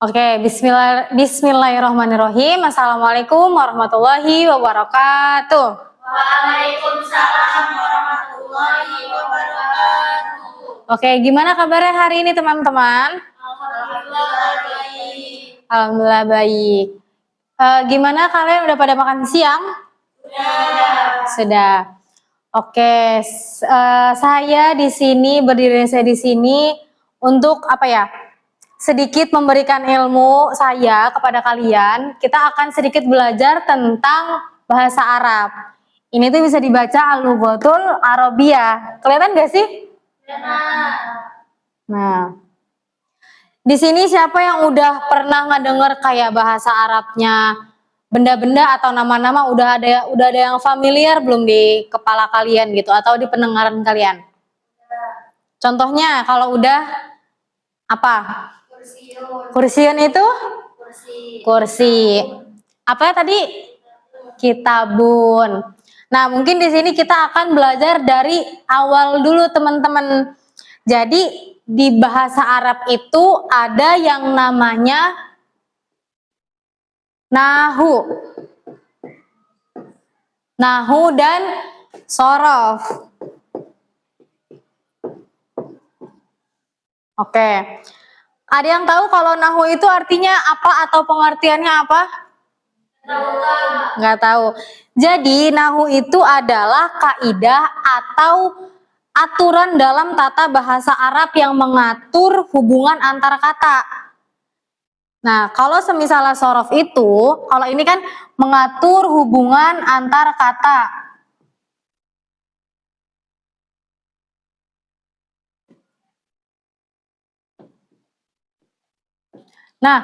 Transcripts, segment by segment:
Oke, Bismillahirrahmanirrahim. Assalamualaikum warahmatullahi wabarakatuh. Waalaikumsalam warahmatullahi wabarakatuh. Oke, gimana kabarnya hari ini teman-teman? Alhamdulillah baik. Alhamdulillah baik. Gimana kalian udah pada makan siang? Sudah. Oke, saya di sini berdiri di sini untuk apa ya? Sedikit memberikan ilmu saya kepada kalian. Kita akan sedikit belajar tentang bahasa Arab. Ini tuh bisa dibaca Al-Lughatul Arabiyah. Kelihatan gak sih? Nah, di sini siapa yang udah pernah ngedenger kayak bahasa Arabnya, benda-benda atau nama-nama udah ada yang familiar belum di kepala kalian gitu atau di pendengaran kalian? Contohnya kalau udah apa? Kursiun itu? Kursi. Apa ya tadi? Kitabun. Nah, mungkin di sini kita akan belajar dari awal dulu teman-teman. Jadi di bahasa Arab itu ada yang namanya nahu. Nahu dan sorof. Oke. Ada yang tahu kalau nahu itu artinya apa atau pengertiannya apa? Nggak tahu. Jadi nahu itu adalah kaidah atau aturan dalam tata bahasa Arab yang mengatur hubungan antar kata. Nah, kalau semisalnya sorof itu, kalau ini kan mengatur hubungan antar kata. Nah,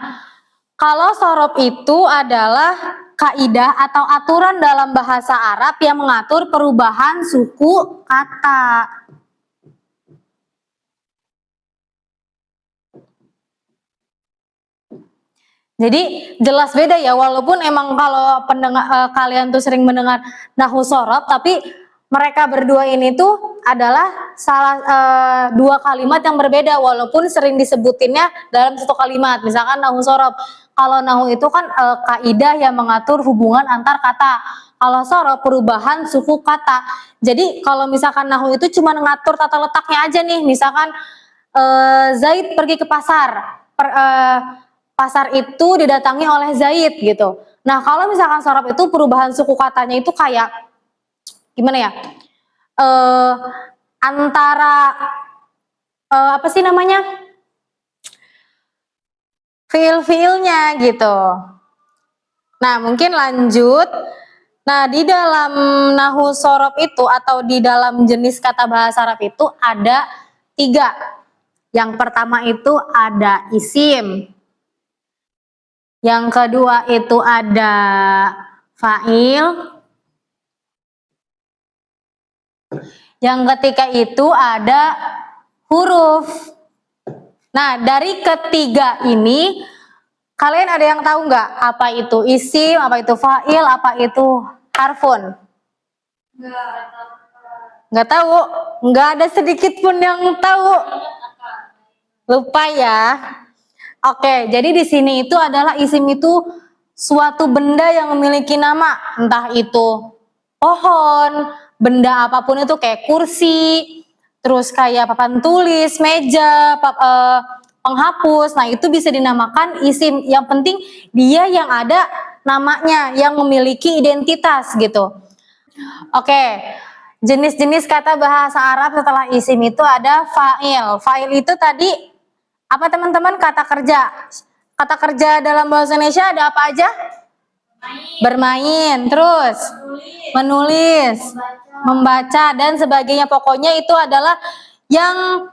kalau sorof itu adalah kaidah atau aturan dalam bahasa Arab yang mengatur perubahan suku kata. Jadi jelas beda ya, walaupun emang kalau kalian tuh sering mendengar nahwu sorof, tapi mereka berdua ini tuh adalah dua kalimat yang berbeda walaupun sering disebutinnya dalam satu kalimat. Misalkan nahwu sorof, kalau nahwu itu kan kaidah yang mengatur hubungan antar kata. Kalau sorof perubahan suku kata. Jadi kalau misalkan nahwu itu cuma ngatur tata letaknya aja nih. Misalkan Zaid pergi ke pasar. Pasar itu didatangi oleh Zaid gitu. Nah, kalau misalkan sorof itu perubahan suku katanya itu kayak gimana ya? Antara apa sih namanya? Fiil-fiilnya gitu. Nah, mungkin lanjut. Nah, di dalam nahwu sorof itu atau di dalam jenis kata bahasa Arab itu ada 3. Yang pertama itu ada isim. Yang kedua itu ada fa'il. Yang ketiga itu ada huruf. Nah, dari ketiga ini kalian ada yang tahu nggak apa itu isim, apa itu fa'il, apa itu harfun? Nggak tahu, nggak ada sedikit pun yang tahu. Lupa ya. Oke, jadi di sini itu adalah isim itu suatu benda yang memiliki nama, entah itu pohon, benda apapun itu kayak kursi, terus kayak papan tulis, meja, penghapus. Nah, itu bisa dinamakan isim. Yang penting dia yang ada namanya, yang memiliki identitas gitu. Oke, jenis-jenis kata bahasa Arab setelah isim itu ada fa'il. Fa'il itu tadi apa teman-teman? Kata kerja. Kata kerja dalam bahasa Indonesia ada apa aja? Bermain, terus menulis, membaca dan sebagainya. Pokoknya itu adalah yang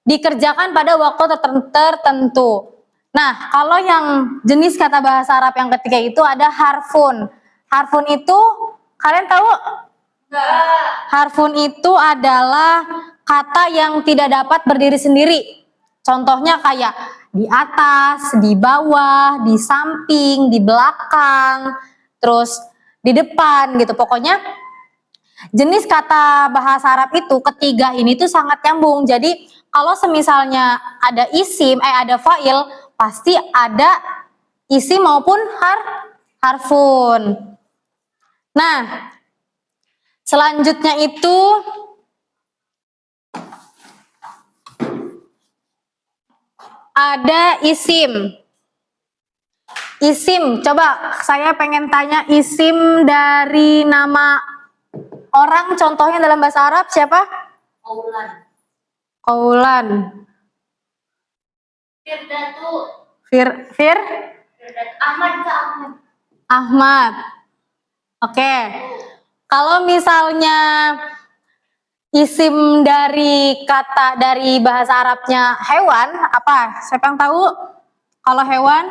dikerjakan pada waktu tertentu. Nah, kalau yang jenis kata bahasa Arab yang ketiga itu ada harfun. Harfun itu kalian tahu? Harfun itu adalah kata yang tidak dapat berdiri sendiri. Contohnya kayak di atas, di bawah, di samping, di belakang, terus di depan gitu. Pokoknya jenis kata bahasa Arab itu ketiga ini tuh sangat nyambung. Jadi kalau semisalnya ada isim, ada fa'il, pasti ada isim maupun harfun. Nah, selanjutnya itu ada isim. Isim, coba saya pengen tanya isim dari nama orang, contohnya dalam bahasa Arab siapa? Aulan. Kaulan. Firdatu. Fir? Ahmad ke Ahmad. Ahmad. Oke. Kalau misalnya isim dari kata dari bahasa Arabnya hewan, apa? Siapa yang tahu? Kalau hewan?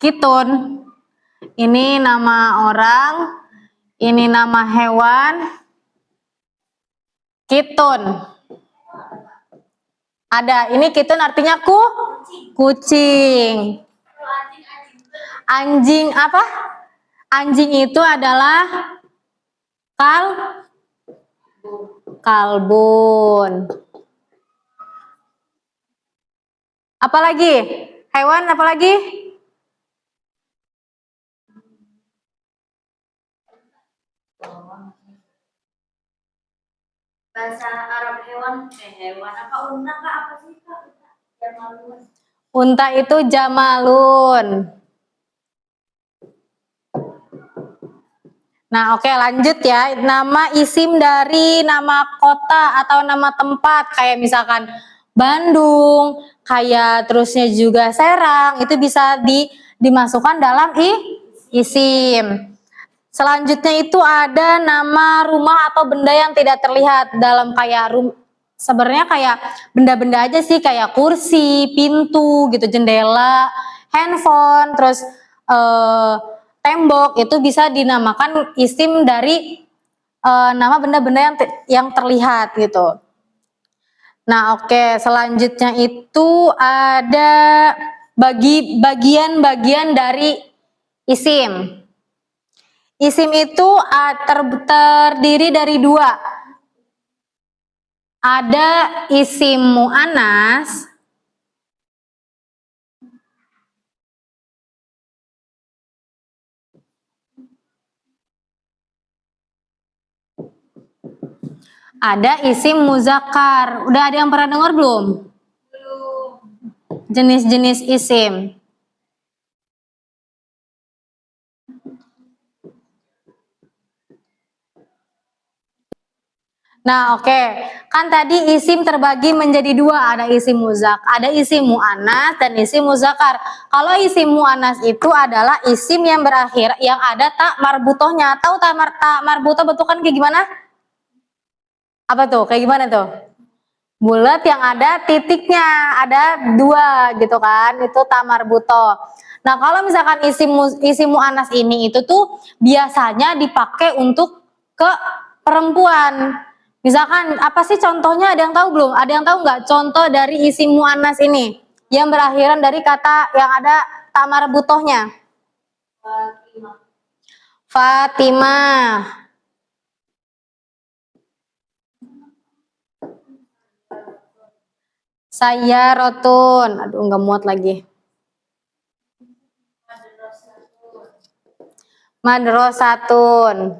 Kitun. Ini nama orang, ini nama hewan. Kitun. Ada, ini kitun artinya kucing. Anjing apa? Anjing itu adalah kalbun. Apalagi? Hewan apalagi? Bahasa Arab hewan apa unta kak apa sih kak? Jamalun. Unta itu jamalun. Nah, oke, lanjut ya. Nama isim dari nama kota atau nama tempat kayak misalkan Bandung, kayak terusnya juga Serang, itu bisa dimasukkan dalam isim. Selanjutnya itu ada nama rumah atau benda yang tidak terlihat dalam kayak sebenarnya kayak benda-benda aja sih, kayak kursi, pintu gitu, jendela, handphone, terus tembok, itu bisa dinamakan isim dari nama benda-benda yang terlihat gitu. Nah, oke, selanjutnya itu ada bagian-bagian dari isim. Isim itu terdiri dari dua. Ada isim mu'annas, ada isim muzakkar. Udah ada yang pernah dengar belum? Belum. Jenis-jenis isim. Nah, oke. Kan tadi isim terbagi menjadi dua, ada isim ada isim mu'annas dan isim muzakkar. Kalau isim mu'annas itu adalah isim yang berakhir yang ada tak marbutohnya. Tahu tak marbutoh bentukan kayak gimana? Apa tuh? Kayak gimana tuh? Bulat yang ada titiknya, ada dua gitu kan, itu tak marbutoh. Nah, kalau misalkan isim mu'annas ini itu tuh biasanya dipakai untuk ke perempuan. Misalkan apa sih contohnya, ada yang tahu belum? Ada yang tahu nggak contoh dari isim mu'annas ini yang berakhiran dari kata yang ada tak marbutohnya? Fatimah. Saya rotun. Aduh, nggak muat lagi. Madrasatun.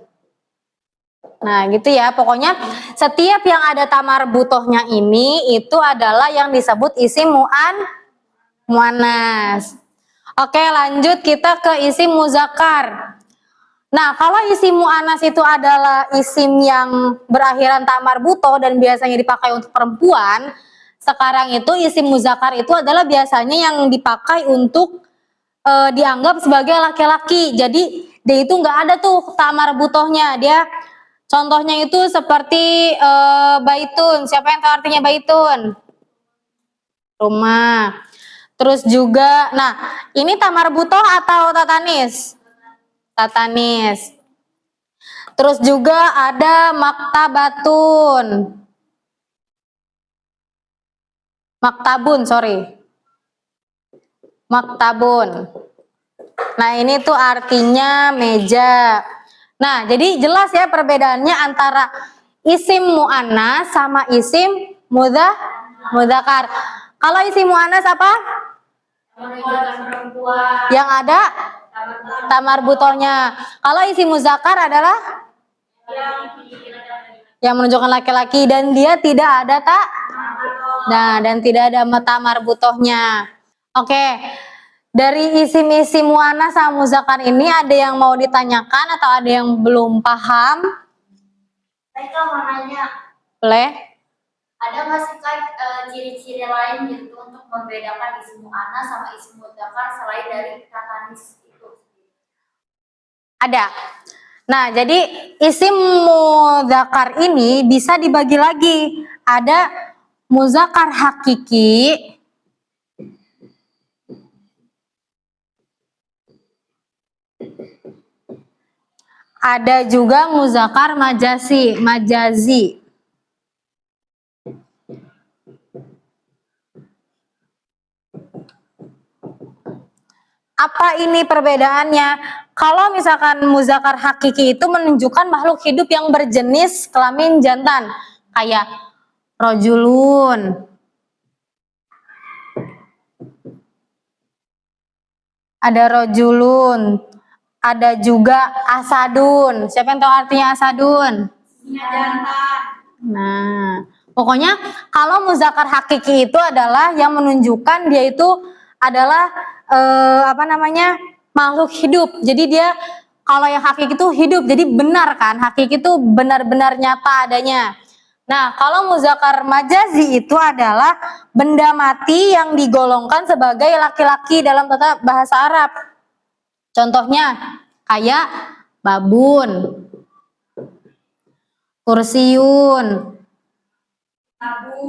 Nah, gitu ya. Pokoknya setiap yang ada tamar butohnya ini itu adalah yang disebut isim muannas. Oke, lanjut kita ke isim muzakkar. Nah, kalau isim muannas itu adalah isim yang berakhiran tamar butoh dan biasanya dipakai untuk perempuan. Sekarang itu isim muzakkar itu adalah biasanya yang dipakai untuk dianggap sebagai laki-laki. Jadi dia itu nggak ada tuh tamar butohnya. Dia contohnya itu seperti baitun. Siapa yang tahu artinya baitun? Rumah. Terus juga, nah ini tamar butoh atau tatanis? Tatanis. Terus juga ada maktabatun. Maktabun, sorry. Maktabun. Nah, ini tuh artinya meja. Nah, jadi jelas ya perbedaannya antara isim mu'annas sama isim Muzakar. Kalau isim muannas apa? Perempuan. Yang ada tamar butohnya. Kalau isim muzakar adalah yang menunjukkan laki-laki dan dia tidak ada tak. Nah, dan tidak ada tamar butohnya. Oke. Dari isim-isim muannas sama muzakar ini ada yang mau ditanyakan atau ada yang belum paham? Mereka mau nanya, Boleh? ada nggak sih Kak ciri-ciri lain gitu untuk membedakan isim muannas sama isim mudzakkar selain dari kata nis itu? Ada. Nah, jadi isim mudzakkar ini bisa dibagi lagi. Ada muzakkar hakiki, ada juga muzakkar majazi. Apa ini perbedaannya? Kalau misalkan muzakkar hakiki itu menunjukkan makhluk hidup yang berjenis kelamin jantan, kayak rojulun, ada rojulun, ada juga asadun. Siapa yang tahu artinya asadun? Jantan. Nah, pokoknya kalau muzakkar hakiki itu adalah yang menunjukkan dia itu adalah makhluk hidup. Jadi dia kalau yang hakiki itu hidup, jadi benar kan? Hakiki itu benar-benar nyata adanya. Nah, kalau muzakkar majazi itu adalah benda mati yang digolongkan sebagai laki-laki dalam tata bahasa Arab. Contohnya kayak babun, kursiun,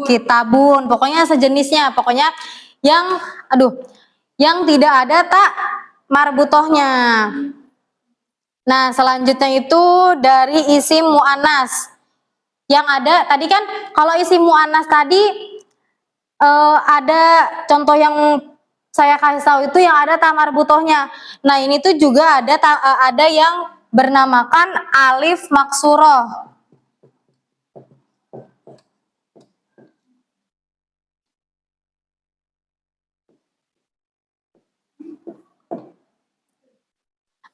kitabun, pokoknya sejenisnya, pokoknya yang tidak ada tak marbutohnya. Nah, selanjutnya itu dari isim muannas. Yang ada tadi kan kalau isim muannas tadi ada contoh yang saya kasih tahu itu yang ada tak marbutohnya. Nah, ini tuh juga ada yang bernamakan alif maksuroh.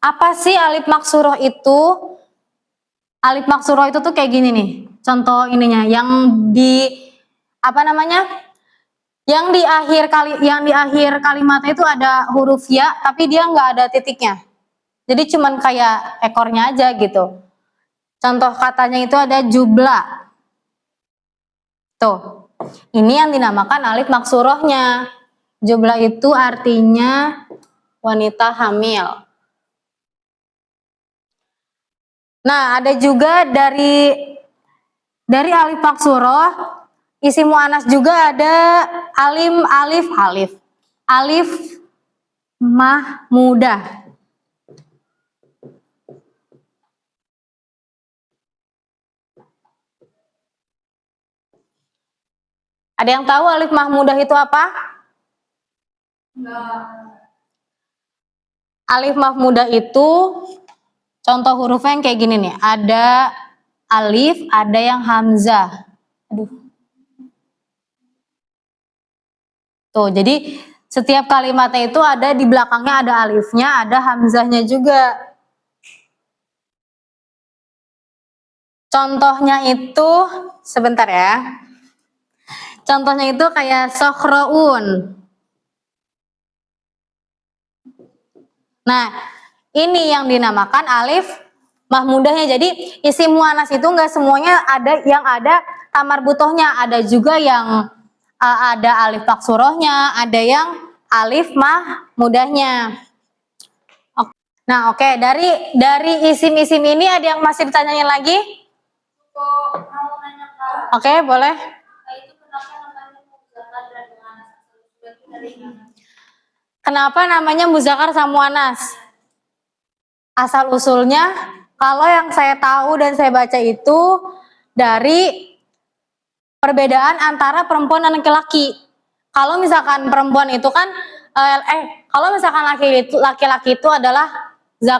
Apa sih alif maksuroh itu? Alif maksuroh itu tuh kayak gini nih. Contoh ininya yang di Yang di akhir kalimatnya itu ada huruf ya, tapi dia nggak ada titiknya. Jadi cuman kayak ekornya aja gitu. Contoh katanya itu ada jubla. Tuh. Ini yang dinamakan alif maksurohnya. Jubla itu artinya wanita hamil. Nah, ada juga dari alif maksuroh, isim muannas juga ada alif mahmudah. Ada yang tahu alif mahmudah itu apa? Enggak. Alif mahmudah itu contoh hurufnya yang kayak gini nih. Ada alif, ada yang hamzah. Aduh. Tuh, jadi setiap kalimatnya itu ada di belakangnya ada alifnya, ada hamzahnya juga. Contohnya itu, sebentar ya. Contohnya itu kayak sokhroun. Nah, ini yang dinamakan alif mahmudahnya. Jadi isim muannas itu enggak semuanya ada yang ada tamar butohnya, ada juga yang ada alif maksurohnya, ada yang alif mahmudahnya. Nah, oke, dari isim-isim ini ada yang masih ditanyain lagi? Mau nanya Kak. Oke, boleh. Itu kenapa namanya mudzakkar dan muannas? Dari Kenapa namanya muzakkar sama muannas? Asal usulnya, kalau yang saya tahu dan saya baca itu dari perbedaan antara perempuan dan laki-laki. Kalau misalkan perempuan itu kan, kalau misalkan laki-laki itu adalah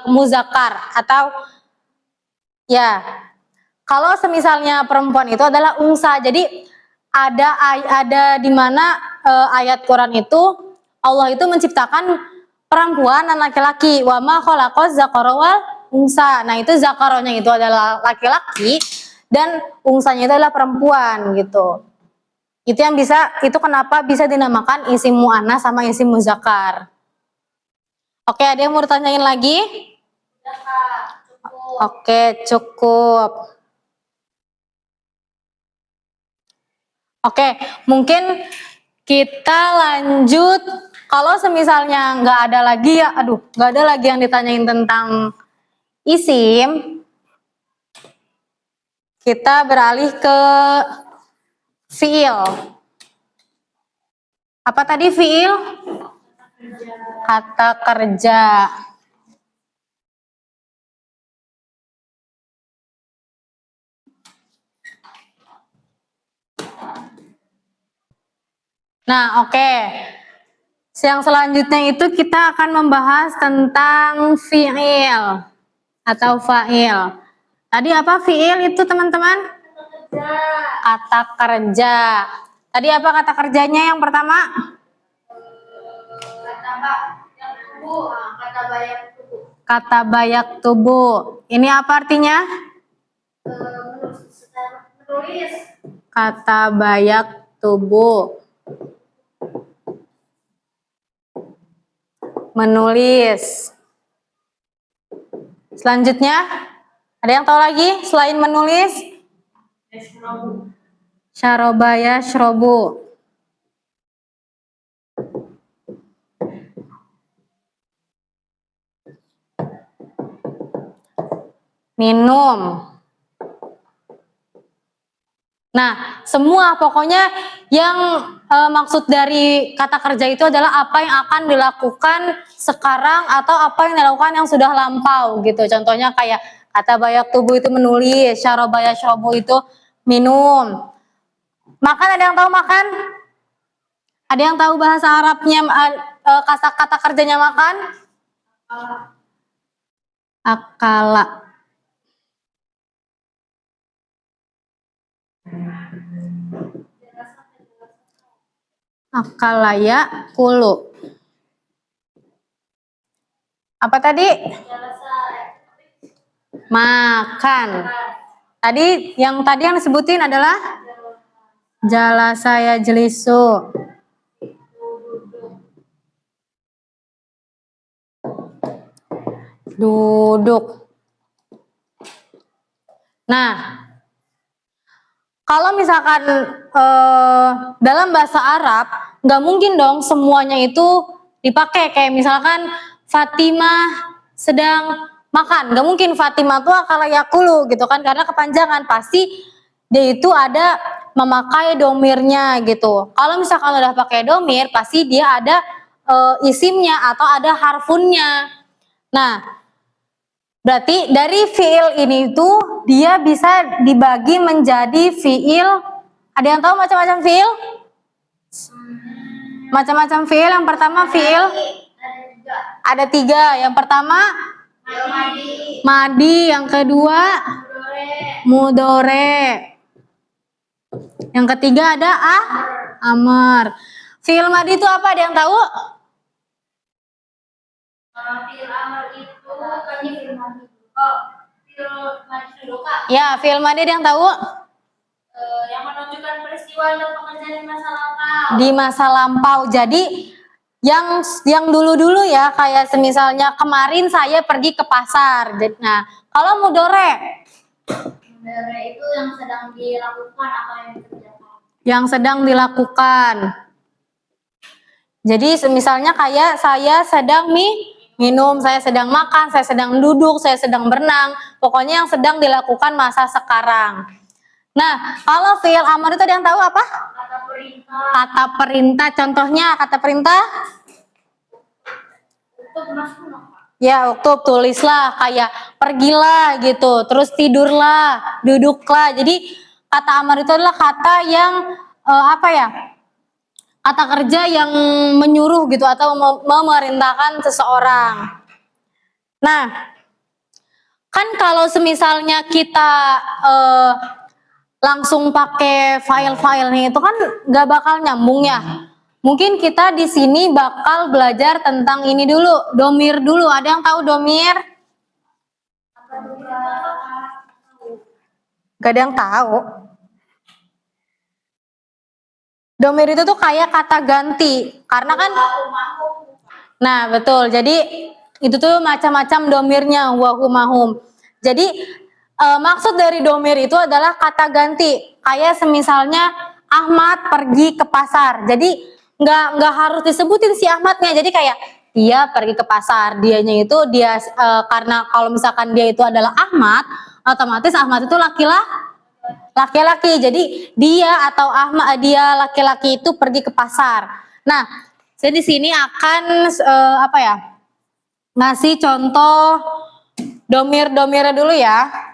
muzakkar atau ya, kalau semisalnya perempuan itu adalah unsa. Jadi ada di mana ayat Quran itu Allah itu menciptakan perempuan dan laki-laki. Wa ma khalaqaz dzakara wal unsa. Nah, itu zakaronya itu adalah laki-laki dan unsanya itu adalah perempuan gitu. Itu yang itu kenapa bisa dinamakan isim mu'annas sama isim muzakkar. Oke, ada yang mau ditanyain lagi? Udah Kak, cukup. Oke, cukup. Oke, mungkin kita lanjut. Kalau semisalnya nggak ada lagi ya, nggak ada lagi yang ditanyain tentang isim, kita beralih ke fiil. Apa tadi fiil? Kata kerja. Nah, oke. Yang selanjutnya itu kita akan membahas tentang fiil atau fa'il. Tadi apa fiil itu teman-teman? Kata kerja. Tadi apa kata kerjanya yang pertama? Kata bayak tubuh. Kata bayak tubuh. Ini apa artinya? Menulis. Kata bayak tubuh. Menulis. Selanjutnya, ada yang tahu lagi selain menulis? Syaroba yashrobu. Minum. Nah, semua pokoknya yang maksud dari kata kerja itu adalah apa yang akan dilakukan sekarang atau apa yang dilakukan yang sudah lampau gitu. Contohnya kayak kata bayak tubuh itu menulis, syaroba yashrobu itu minum. Makan, ada yang tahu makan? Ada yang tahu bahasa Arabnya kata kerjanya makan? Akala. Akalaya kulu. Apa tadi? Makan. Tadi yang disebutin adalah jalasa yajlisu. Duduk. Nah, kalau misalkan dalam bahasa Arab, nggak mungkin dong semuanya itu dipakai. Kayak misalkan Fatimah sedang makan, nggak mungkin Fatimah tuh akala yakulu gitu kan, karena kepanjangan. Pasti dia itu ada memakai domirnya gitu. Kalau misalkan udah pakai domir, pasti dia ada isimnya atau ada harfunnya. Nah, berarti dari fiil ini tuh dia bisa dibagi menjadi fiil. Ada yang tahu macam-macam fiil? Macam-macam fiil. Yang pertama fiil ada 3. Yang pertama madi. Yang kedua mudore. Yang ketiga ada amar. Fiil madi itu apa? Ada yang tahu? Fiil amar itu bukannya fiil madi. Fiil madi dulu Kak. Ya, fiil madi ada yang tahu? Yang menunjukkan peristiwa atau pekerjaan di masa lampau. Di masa lampau. Jadi yang dulu-dulu ya, kayak semisalnya kemarin saya pergi ke pasar. Nah, kalau mudore? Mudore itu yang sedang dilakukan apa yang dikerjakan. Yang sedang dilakukan. Jadi misalnya kayak saya sedang minum, saya sedang makan, saya sedang duduk, saya sedang berenang. Pokoknya yang sedang dilakukan masa sekarang. Nah, kalau fiil amar itu ada yang tahu apa? Kata perintah. Kata perintah. Contohnya kata perintah? Untuk masuk. Ya, uktub, tulislah, kayak pergilah gitu, terus tidurlah, duduklah. Jadi kata amar itu adalah kata yang kata kerja yang menyuruh gitu atau memerintahkan seseorang. Nah, kan kalau semisalnya kita langsung pakai file-filenya itu kan nggak bakal nyambung ya. Mungkin kita di sini bakal belajar tentang ini dulu, domir dulu. Ada yang tahu domir? Gak ada yang tahu. Domir itu tuh kayak kata ganti, karena kan. Nah betul. Jadi itu tuh macam-macam domirnya wahumahum. Jadi maksud dari domir itu adalah kata ganti. Kayak semisalnya Ahmad pergi ke pasar. Jadi nggak harus disebutin si Ahmadnya. Jadi kayak dia pergi ke pasar. Dianya itu dia karena kalau misalkan dia itu adalah Ahmad, otomatis Ahmad itu laki-laki. Jadi dia atau Ahmad dia laki-laki itu pergi ke pasar. Nah, saya di sini akan apa ya? Ngasih contoh domir-domirnya dulu ya.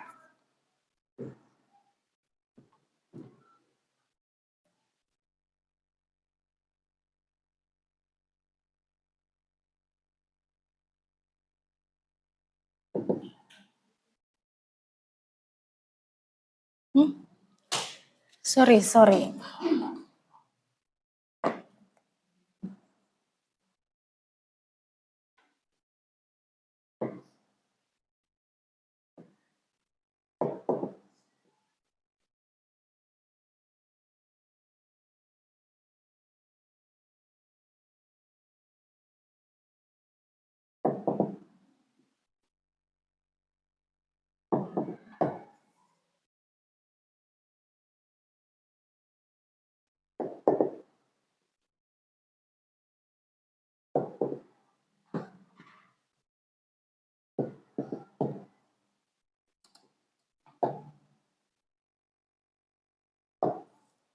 Sorry.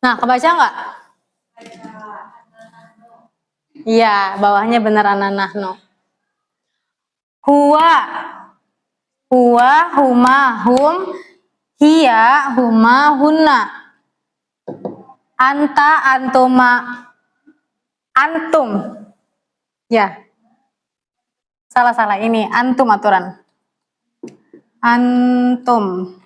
Nah, kebaca nggak? Iya, bawahnya bener ananahno. Huwa, huma, hum, hiya, huma, hunna. Anta, antuma, antum. Ya. Salah ini, antum aturan. Antum.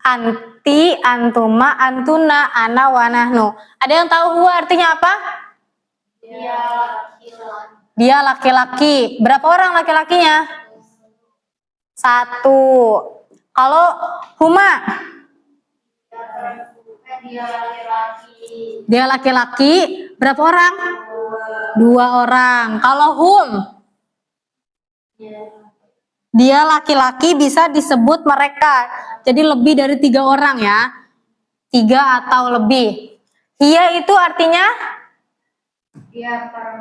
Anti, antuma, antuna, ana, wanahnu. Ada yang tahu huwa artinya apa? Dia laki-laki. Berapa orang laki-lakinya? 1. Kalau huma? Dia laki-laki. Berapa orang? 2 orang. Kalau hum? Dia laki-laki bisa disebut mereka. Jadi lebih dari 3 orang ya. 3 atau lebih. Hiya itu artinya?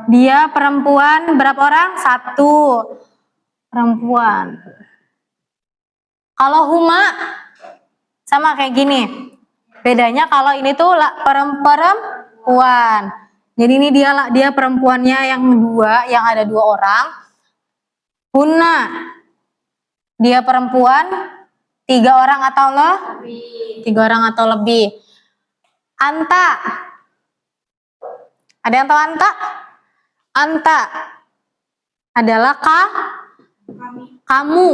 Dia perempuan. Berapa orang? 1 perempuan. Kalau huma sama kayak gini. Bedanya kalau ini tuh perempuan. Jadi ini dia perempuannya yang 2, yang ada 2 orang. Hunna dia perempuan 3 orang atau lebih. 3 orang atau lebih. Anta. Ada yang tahu anta? Anta adalah kamu.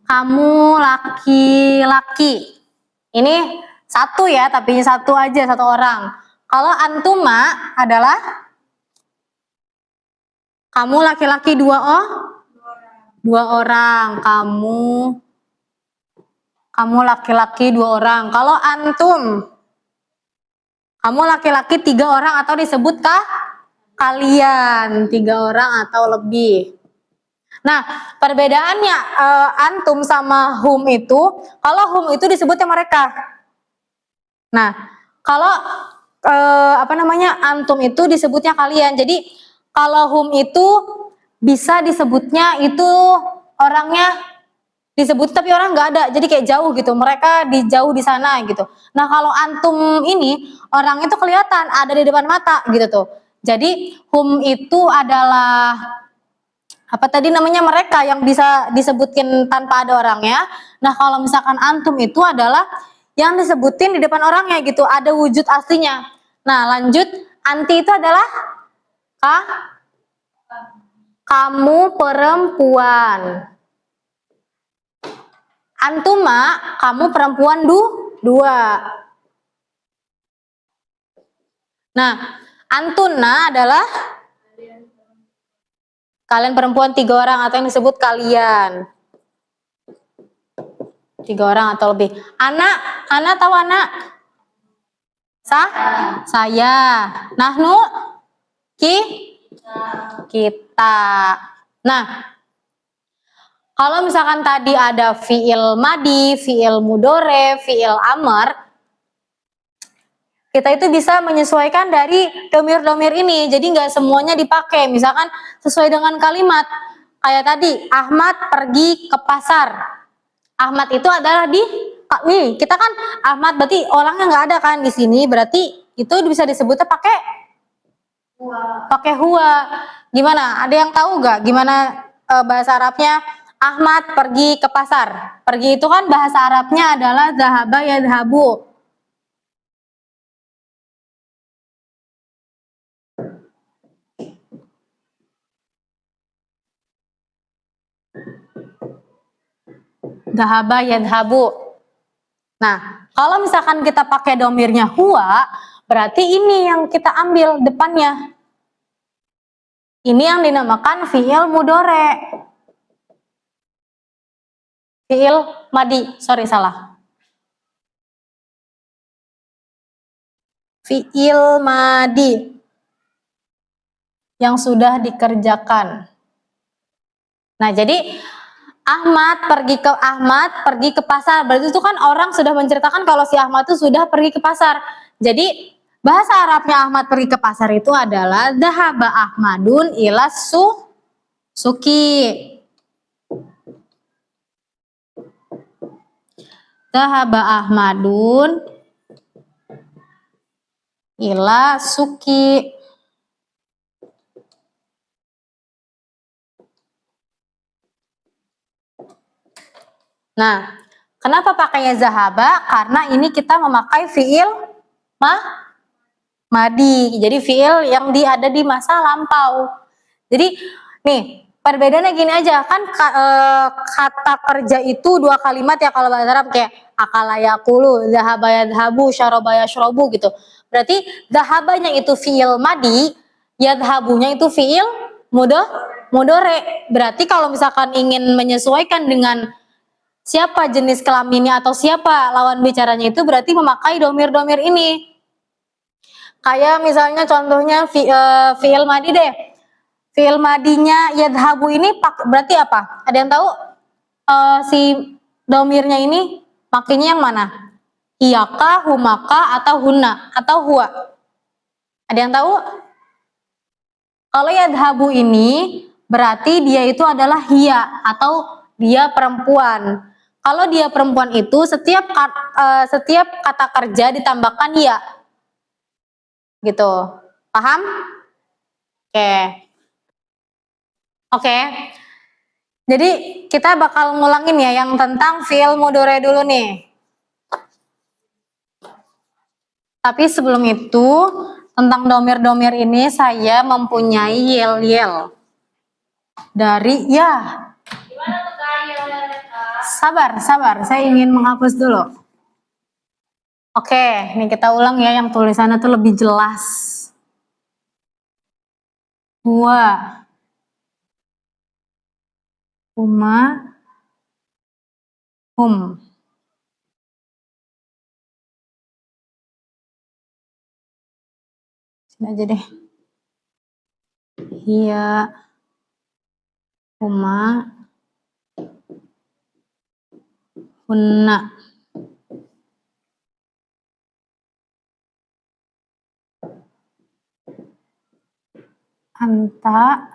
Kamu laki-laki. Ini 1 ya, tapi 1 aja, 1 orang. Kalau antuma adalah kamu laki-laki 2 orang. Kamu laki-laki 2 orang. Kalau antum, kamu laki-laki 3 orang atau disebut kalian 3 orang atau lebih. Nah, perbedaannya antum sama hum itu, kalau hum itu disebutnya mereka. Nah, kalau antum itu disebutnya kalian. Jadi kalau hum itu bisa disebutnya itu orangnya disebut tapi orang nggak ada. Jadi kayak jauh gitu. Mereka jauh di sana gitu. Nah, kalau antum ini orang itu kelihatan ada di depan mata gitu tuh. Jadi hum itu adalah mereka yang bisa disebutkan tanpa ada orangnya. Nah, kalau misalkan antum itu adalah yang disebutin di depan orangnya gitu, ada wujud aslinya. Nah, lanjut, anti itu adalah kamu perempuan. Antuma, kamu perempuan Nah, antuna adalah kalian perempuan 3 orang atau yang disebut kalian. 3 orang atau lebih. Anak tahu anak? Saya. Nahnu? Kita. Nah, kalau misalkan tadi ada fiil madi, fiil mudore, fiil amar, kita itu bisa menyesuaikan dari domir-domir ini. Jadi nggak semuanya dipakai. Misalkan sesuai dengan kalimat. Kayak tadi, Ahmad pergi ke pasar. Ahmad itu adalah nih, kita kan Ahmad berarti orangnya nggak ada kan di sini. Berarti itu bisa disebutnya pakai huwa. Gimana? Ada yang tahu nggak gimana bahasa Arabnya Ahmad pergi ke pasar? Pergi itu kan bahasa Arabnya adalah zahaba yadhabu. Zahaba yadhabu. Nah, kalau misalkan kita pakai domirnya huwa, berarti ini yang kita ambil depannya. Ini yang dinamakan fiil mudore. Fiil madi, sorry salah. Fiil madi yang sudah dikerjakan. Nah, jadi Ahmad pergi ke pasar. Berarti itu kan orang sudah menceritakan kalau si Ahmad itu sudah pergi ke pasar. Jadi bahasa Arabnya Ahmad pergi ke pasar itu adalah dhahaba Ahmadun ila suki. Dhahaba Ahmadun ila suki. Nah, kenapa pakainya zahaba? Karena ini kita memakai fiil madi. Jadi fiil yang ada di masa lampau. Jadi nih, perbedaannya gini aja. Kan kata kerja itu 2 kalimat ya kalau bahasa Arab kayak akala yakulu, zahaba yadhabu, syaraba yashrabu gitu. Berarti zahabanya itu fiil madi, yadhabunya itu fiil mudore. Berarti kalau misalkan ingin menyesuaikan dengan siapa jenis kelaminnya atau siapa lawan bicaranya itu berarti memakai domir-domir ini. Kayak misalnya contohnya fiil madi deh. Fiil madinya yadhabu ini berarti apa? Ada yang tahu? Si domirnya ini makainya yang mana? Iyaka, humaka, atau hunna, atau huwa? Ada yang tahu? Kalau yadhabu ini berarti dia itu adalah hiya atau dia perempuan. Kalau dia perempuan itu setiap kata kerja ditambahkan ya. Gitu. Paham? Oke. Oke. Jadi kita bakal ngulangin ya yang tentang fiil mudhari dulu nih. Tapi sebelum itu tentang domir-domir ini saya mempunyai yel-yel. Dari ya. Gimana tuh Kak yel-yelnya Kak? Sabar, saya ingin menghapus dulu. Oke, nih kita ulang ya yang tulisannya tuh lebih jelas. Huwa, huma, hum. Sini aja deh. Hiya, huma, hunna. Anta,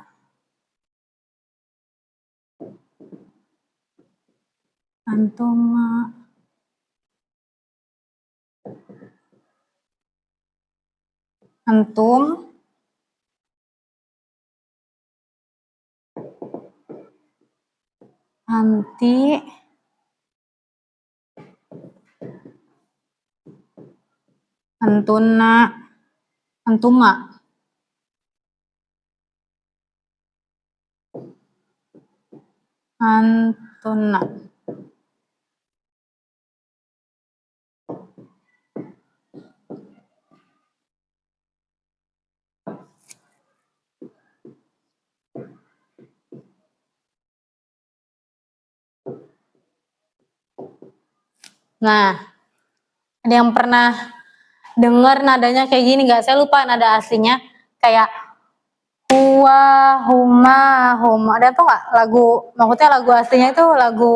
antuma, antum, anti, antuna, antuma. Antuna. Nah, ada yang pernah dengar nadanya kayak gini nggak? Saya lupa nada aslinya. Kayak huwa, huma, hum. Ada apa nggak lagu? Maksudnya lagu aslinya itu lagu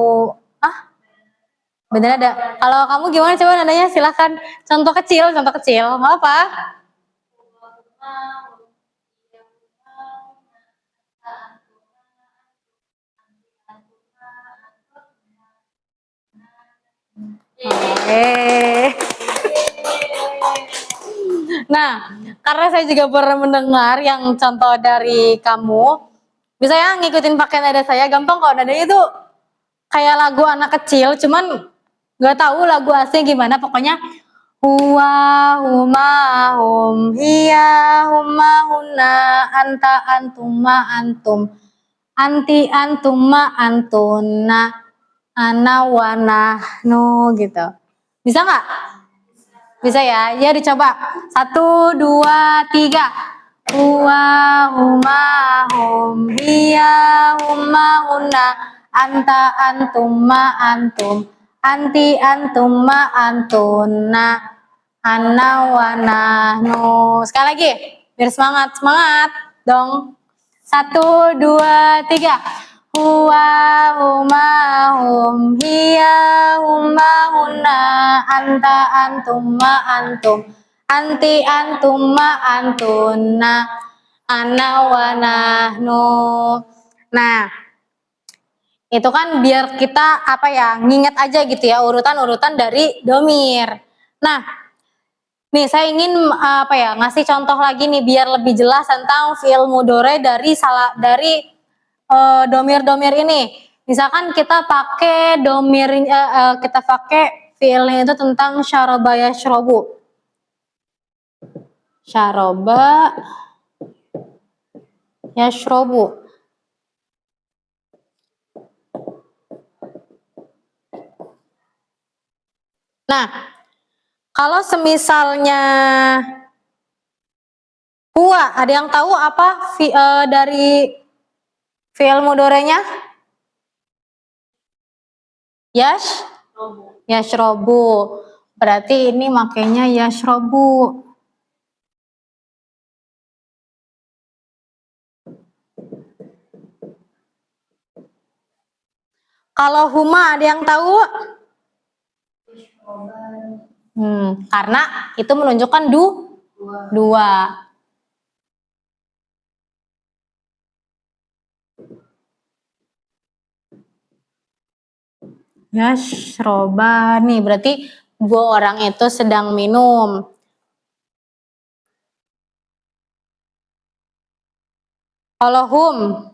beda nada. Kalau kamu gimana? Coba nadanya silahkan. Contoh kecil, nggak apa? Nah, karena saya juga pernah mendengar yang contoh dari kamu, bisa ya ngikutin pakai nada saya gampang kok. Nadanya itu kayak lagu anak kecil, cuman nggak tahu lagu aslinya gimana. Pokoknya huwa, huma, hum, hiya, huma, huna, anta, antuma, antum, anti, antuma, antuna, ana, wana, nu gitu. Bisa nggak? Bisa ya? Ya dicoba. 1, 2, 3. Huwa, huma, hum, hiya, huma, huna, anta, antuma, antum, anti, antuma, antuna, ana, wana, nu. Sekali lagi, biar semangat, semangat dong. 1, 2, 3. Huwa, huma, hum, hiya, huma, huna, anta, antuma, antum, anti, antuma, antuna, ana, wana, nu. Nah, itu kan biar kita apa ya, nginget aja gitu ya urutan-urutan dari domir. Nah, nih saya ingin apa ya, ngasih contoh lagi nih biar lebih jelas tentang fi'il mudhari dari domir-domir ini. Misalkan kita pakai domir, kita pakai fi'ilnya itu tentang syaraba yashrobu. Syaraba yashrobu. Nah, kalau semisalnya huwa, ada yang tahu apa dari fi'il mudhari'nya? Yashrobu. Berarti ini makainya yashrobu. Kalau huma ada yang tahu? Karena itu menunjukkan dua. Yashrobani berarti dua orang itu sedang minum. Kalau hum,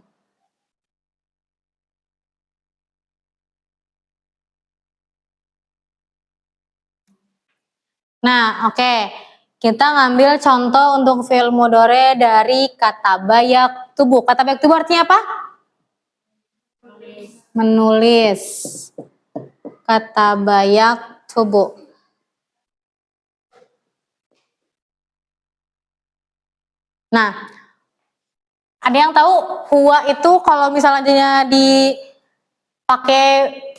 nah oke. Kita ngambil contoh untuk fi'il mudhari dari kata bayak tubuh. Kata bayak tubuh artinya apa? Menulis. Kata bayak tubuh. Nah, ada yang tahu huwa itu kalau misalnya dipakai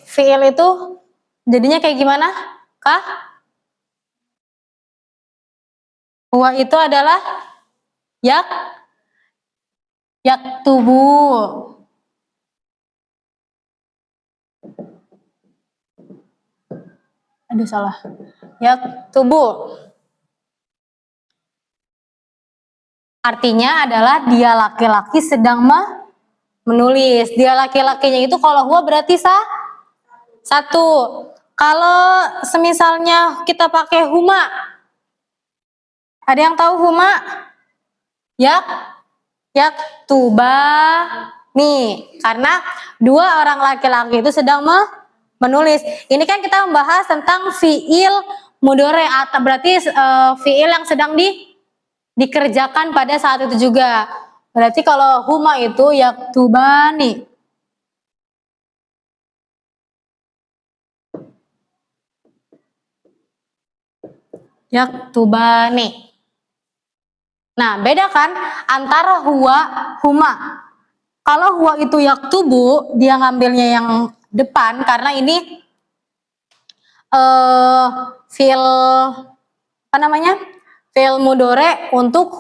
fi'il itu jadinya kayak gimana? Kah? Huwa itu adalah yaktubu. Aduh salah. Yaktubu. Artinya adalah dia laki-laki sedang menulis. Dia laki-lakinya itu kalau huwa berarti satu. Kalau semisalnya kita pakai huma, ada yang tahu huma? Yaktuba nih, karena dua orang laki-laki itu sedang menulis. Ini kan kita membahas tentang fi'il mudhari atau berarti fi'il yang sedang dikerjakan pada saat itu juga. Berarti kalau huma itu yaktubani. Yaktubani. Nah, beda kan antara huwa, huma. Kalau huwa itu yaktubu, dia ngambilnya yang depan karena ini fi'il apa namanya? Fi'il mudhari untuk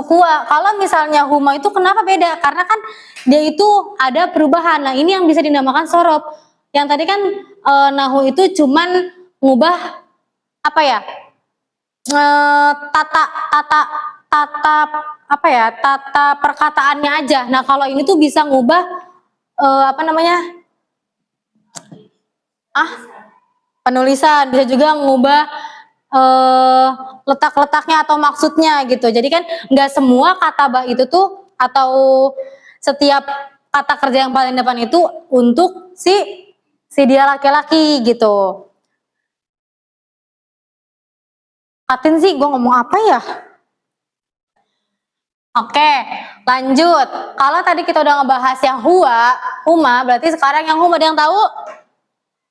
huwa. Kalau misalnya huma itu kenapa beda? Karena kan dia itu ada perubahan. Nah, ini yang bisa dinamakan sorof. Yang tadi kan nahu itu cuman ngubah apa ya? Tata apa ya? Tata perkataannya aja. Nah, kalau ini tuh bisa ngubah apa namanya? Penulisan, bisa juga ngubah letak-letaknya atau maksudnya gitu. Jadi kan nggak semua kata ba itu tuh atau setiap kata kerja yang paling depan itu untuk si dia laki-laki gitu. Katin sih gue ngomong apa ya? Oke, lanjut. Kalau tadi kita udah ngebahas yang huma, berarti sekarang yang huma ada yang tahu?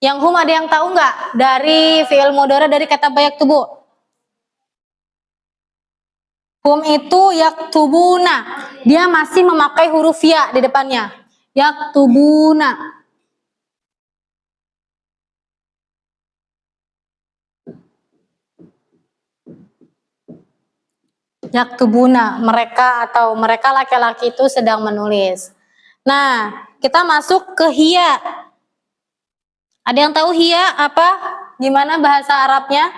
Yang huma ada yang tahu nggak dari fi'il mudhari dari kata bayak tubuh? Hum itu yaktubuna. Dia masih memakai huruf ya di depannya. Yaktubuna. Yaktubuna. Mereka atau mereka laki-laki itu sedang menulis. Nah, kita masuk ke hiya. Ada yang tahu hiya apa? Gimana bahasa Arabnya?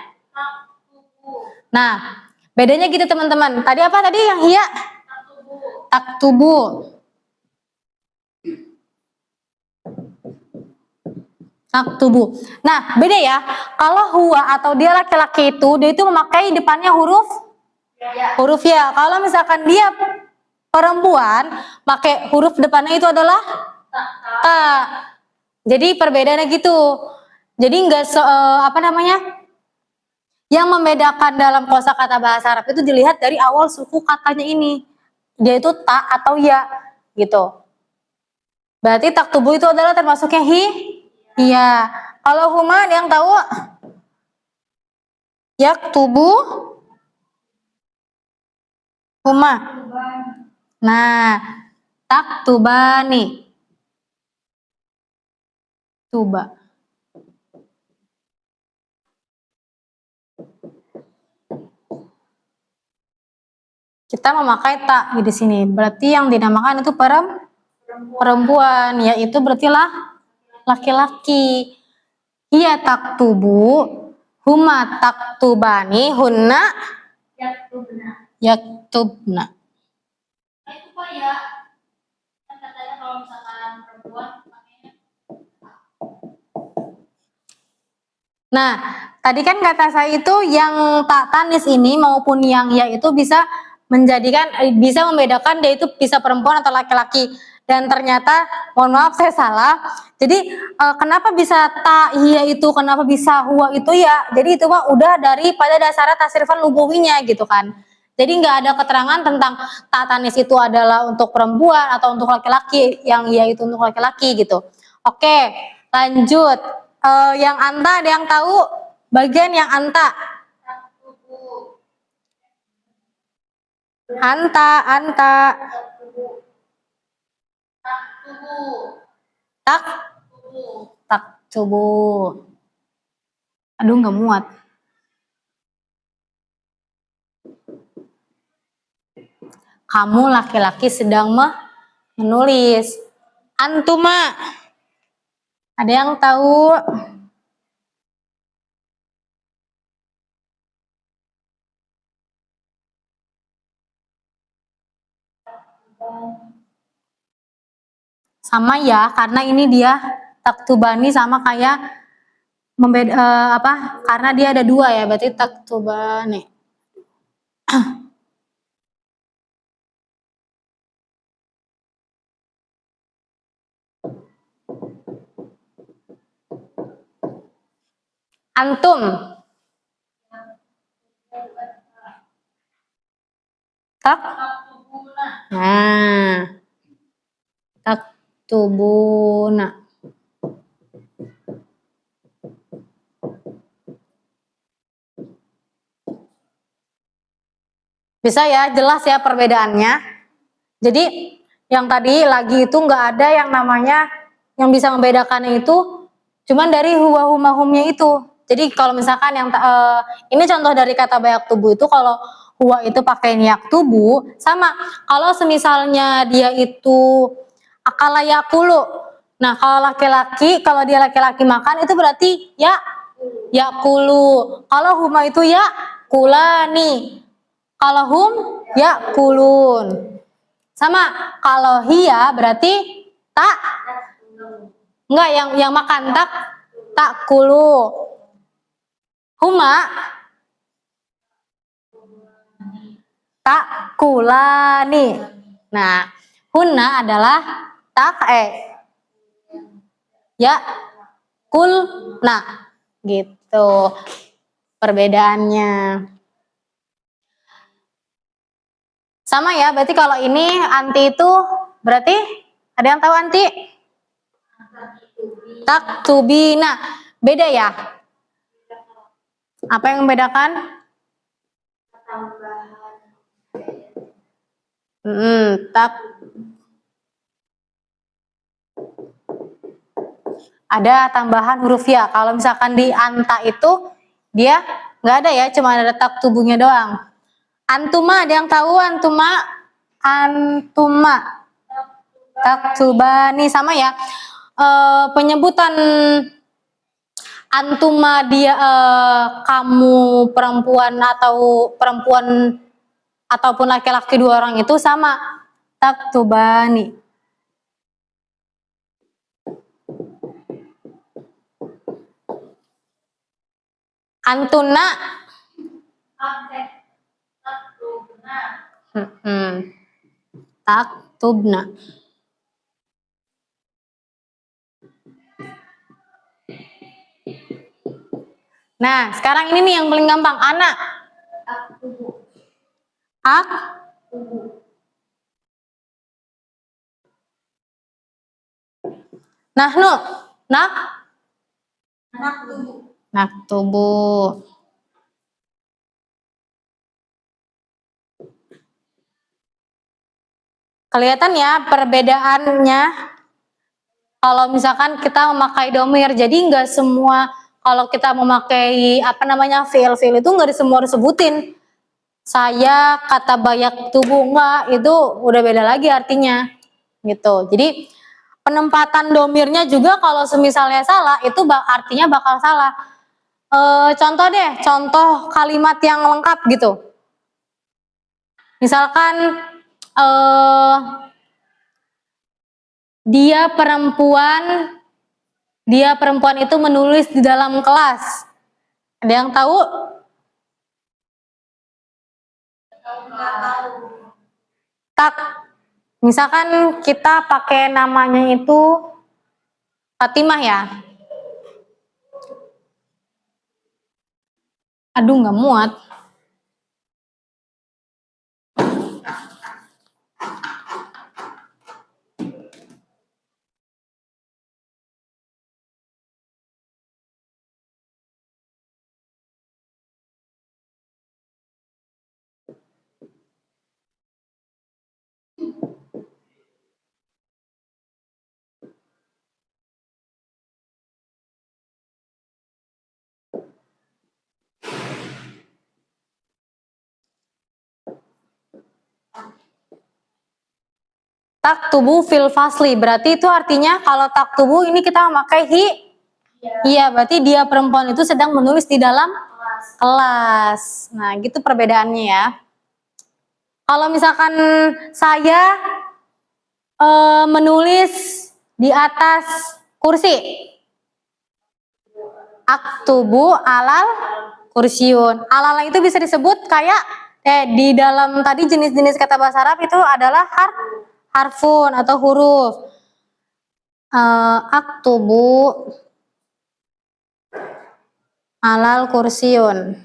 Nah, bedanya gitu teman-teman. Tadi apa tadi yang hiya? Taktubu. Taktubu. Nah, beda ya. Kalau huwa atau dia laki-laki itu, dia itu memakai depannya huruf ya. Kalau misalkan dia perempuan, pakai huruf depannya itu adalah ta. Jadi perbedaannya gitu. Jadi enggak apa namanya? Yang membedakan dalam kosakata bahasa Arab itu dilihat dari awal suku katanya ini. Dia itu ta atau ya gitu. Berarti taktubu itu adalah termasuknya iya. Kalau huma ada yang tahu? Yaktubu huma. Nah, taktubani. Tuba. Kita memakai tak di sini. Berarti yang dinamakan itu perempuan, yaitu berarti laki-laki. Iya taktubu, huma taktubani, hunna yaktubna. Itu Pak ya, kan katanya kalau misalkan perempuan pakainya. Nah, tadi kan kata saya itu yang tak tanis ini maupun yang ya itu bisa bisa membedakan dia itu bisa perempuan atau laki-laki. Dan ternyata, mohon maaf saya salah. Jadi kenapa bisa ta hiya itu, kenapa bisa huwa itu ya? Jadi itu mah udah dari pada dasarnya tasrifan lugawinya gitu kan. Jadi nggak ada keterangan tentang ta tanis itu adalah untuk perempuan atau untuk laki-laki, yang ya itu untuk laki-laki gitu. Oke, lanjut. Yang anta ada yang tahu bagian yang anta? Anta. Tak tubuh. Aduh nggak muat. Kamu laki-laki sedang menulis. Antuma. Ada yang tahu? Sama ya, karena ini dia taktubani sama kayak karena dia ada dua ya, berarti taktubani. Antum. Nah. Taktubuna. Bisa ya, jelas ya perbedaannya. Jadi yang tadi lagi itu nggak ada yang namanya yang bisa membedakannya itu Cuman dari huwa huma humnya itu. Jadi kalau misalkan yang ini contoh dari kata bayak tubuh itu, kalau huwa itu pakai yak tubuh sama. Kalau semisalnya dia itu akala yakulu. Nah, kalau laki-laki, kalau dia laki-laki makan itu berarti ya yakulu. Kalau huma itu ya kulani. Kalau hum ya kulun. Sama kalau hiya berarti tak, enggak, yang makan tak kulu. Huma tak kulani. Nah, huna adalah tak ya kul. Nah, gitu perbedaannya. Sama ya, berarti kalau ini anti itu berarti ada yang tahu anti? Tak tubi. Nah, beda ya. Apa yang membedakan? Tak. Ada tambahan huruf ya. Kalau misalkan di anta itu dia nggak ada ya, cuma ada tak tubuhnya doang. Antuma, ada yang tahu antuma? Antuma. Tak tubani, sama ya. Penyebutan antuma dia kamu perempuan ataupun laki-laki dua orang itu sama tak tubani. Antuna tak tubna. Nah, sekarang ini nih yang paling gampang. Anak. Ak. Nahnu. Nak. Nak tubuh. Kelihatan ya perbedaannya. Kalau misalkan kita memakai domir, jadi nggak semua. Kalau kita memakai fiil-fiil itu nggak di semua disebutin. Saya, kata bayak tubuh, enggak, itu udah beda lagi artinya gitu. Jadi penempatan domirnya juga kalau semisalnya salah itu artinya bakal salah. Contoh deh, contoh kalimat yang lengkap gitu. Misalkan dia perempuan itu menulis di dalam kelas. Ada yang tahu? Tak. Misalkan kita pakai namanya itu Fatimah ya. Aduh, nggak muat. Tak tubuh fil fasli, berarti itu artinya kalau tak tubuh ini kita memakai hi. Iya, berarti dia perempuan itu sedang menulis di dalam kelas. Nah, gitu perbedaannya ya. Kalau misalkan saya menulis di atas kursi, aktubu alal kursiun. Alal itu bisa disebut kayak di dalam tadi jenis-jenis kata bahasa Arab itu adalah harfun atau huruf. Aktubu alal kursiun.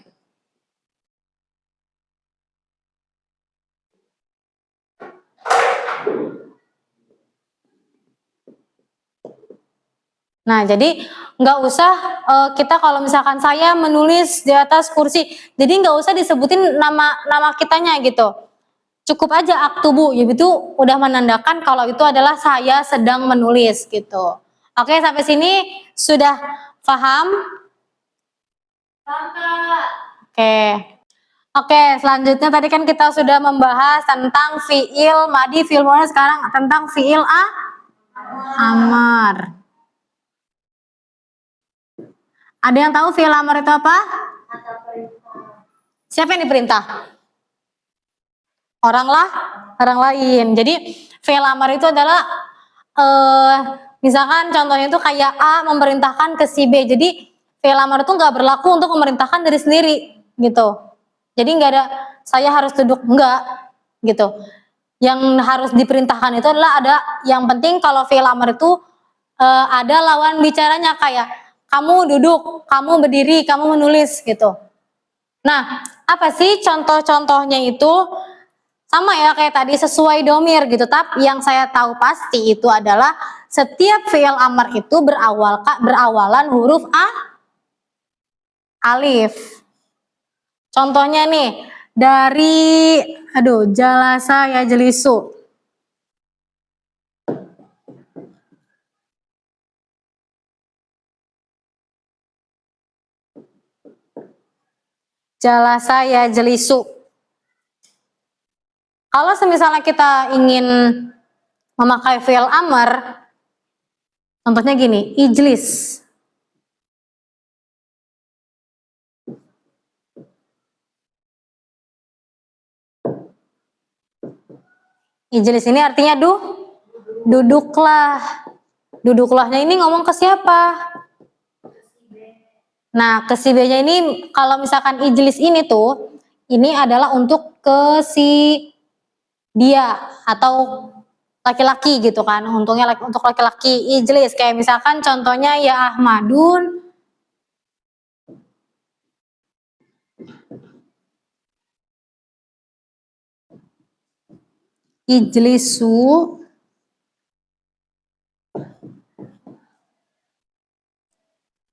Nah, jadi nggak usah kita kalau misalkan saya menulis di atas kursi, jadi nggak usah disebutin nama kitanya gitu. Cukup aja aktubu, ya itu udah menandakan kalau itu adalah saya sedang menulis gitu. Oke, sampai sini sudah paham? Oke. Oke, selanjutnya tadi kan kita sudah membahas tentang fiil madi, fiil mudhari, sekarang tentang fiil amar. Ada yang tahu fiil amar itu apa? Siapa yang diperintah? Orang lain. Jadi fiil amar itu adalah misalkan contohnya itu kayak A memerintahkan ke si B. Jadi fiil amar itu nggak berlaku untuk memerintahkan diri sendiri gitu. Jadi nggak ada saya harus duduk, enggak gitu. Yang harus diperintahkan itu adalah ada yang penting kalau fiil amar itu ada lawan bicaranya kayak kamu duduk, kamu berdiri, kamu menulis gitu. Nah, apa sih contoh-contohnya itu? Sama ya kayak tadi sesuai domir gitu. Tapi yang saya tahu pasti itu adalah setiap fiil amar itu berawalan huruf alif. Contohnya nih dari jalasa ya jelisu. Jalasa ya jelisu. Kalau misalnya kita ingin memakai fiil amar, contohnya gini, ijlis. Ijlis ini artinya duduklah. Duduklahnya ini ngomong ke siapa? Nah, ke si B-nya ini kalau misalkan ijlis ini tuh, ini adalah untuk ke si dia atau laki-laki gitu kan. Untungnya untuk laki-laki ijlis. Kayak misalkan contohnya ya Ahmadun ijlisu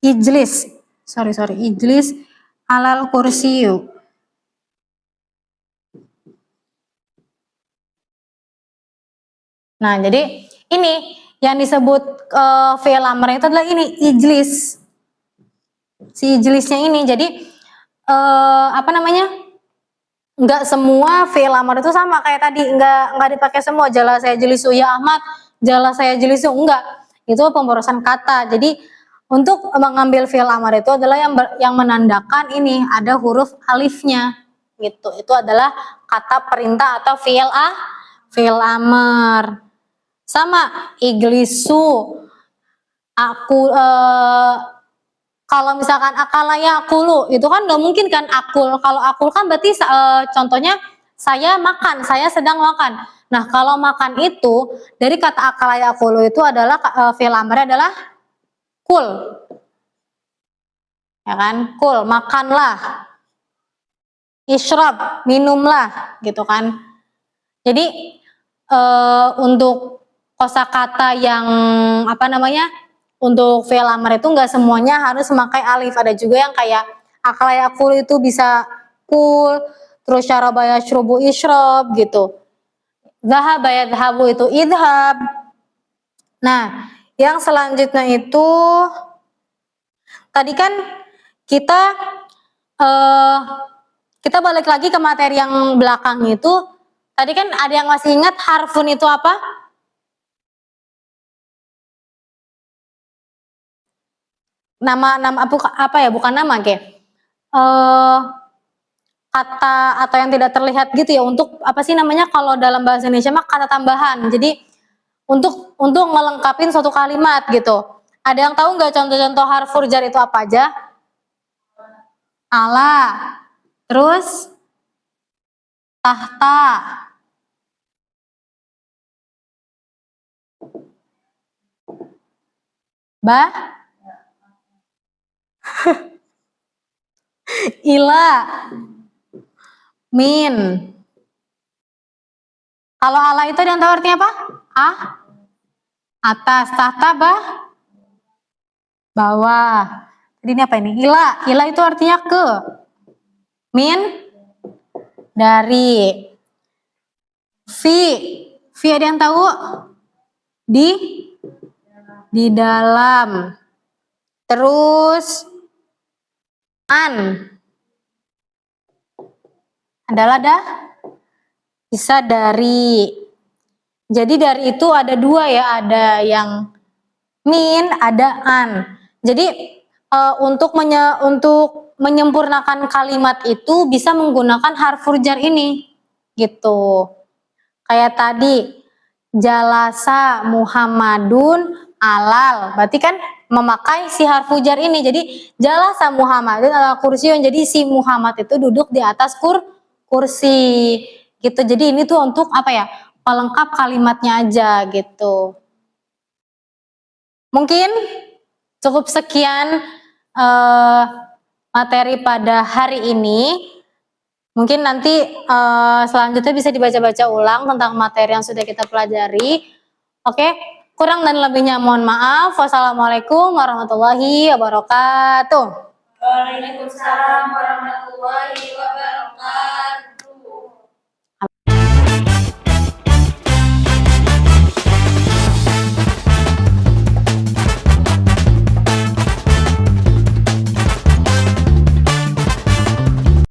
ijlis alal kursiyu. Nah, jadi ini yang disebut fiil amar itu adalah ini ijlis. Si ijlisnya ini jadi apa namanya? Enggak semua fiil amar itu sama kayak tadi, enggak dipakai semua. Jala saya jelisu ya Ahmad, jala saya jelisu, enggak. Itu pemborosan kata. Jadi untuk mengambil fiil amar itu adalah yang menandakan ini ada huruf alifnya gitu. Itu adalah kata perintah atau fiil amar. Sama iglisu. Aku kalau misalkan akalaya akulu itu kan nggak mungkin kan akul. Kalau akul kan berarti contohnya saya makan, saya sedang makan. Nah, kalau makan itu dari kata akalaya akulu itu adalah fiil amarnya adalah kul. Ya kan? Kul, makanlah. Isyrab, minumlah gitu kan. Jadi untuk kosakata yang apa namanya? Untuk fiil amar itu nggak semuanya harus memakai alif. Ada juga yang kayak akalaya akul itu bisa kul, terus syaraba yashrubu isyrab gitu. Zahaba yadhabu itu idhab. Nah, yang selanjutnya itu tadi kan kita kita balik lagi ke materi yang belakang itu. Tadi kan ada yang masih ingat harfun itu apa? Nama apa ya? Bukan nama, kata atau yang tidak terlihat gitu ya. Untuk apa sih namanya kalau dalam bahasa Indonesia mah kata tambahan. Jadi untuk melengkapin suatu kalimat gitu. Ada yang tahu nggak contoh-contoh harfur jar itu apa aja? Ala, terus tahta, ila, min. Kalau ala itu yang tahu artinya apa? Atas, tahta, bawah. Jadi ini apa ini? Ila itu artinya ke. Min, dari. Fi ada yang tahu? di dalam. Terus an adalah bisa dari. Jadi dari itu ada dua ya, ada yang min, ada an. Jadi untuk menyempurnakan kalimat itu bisa menggunakan harful jar ini, gitu. Kayak tadi, jalasa Muhammadun alal, berarti kan memakai si harful jar ini. Jadi jalasa Muhammadun alal kursiun, jadi si Muhammad itu duduk di atas kursi, gitu. Jadi ini tuh untuk apa ya? Pelengkap kalimatnya aja gitu. Mungkin cukup sekian materi pada hari ini. Mungkin nanti selanjutnya bisa dibaca-baca ulang tentang materi yang sudah kita pelajari. Oke, kurang dan lebihnya mohon maaf. Wassalamualaikum warahmatullahi wabarakatuh. Waalaikumsalam warahmatullahi wabarakatuh.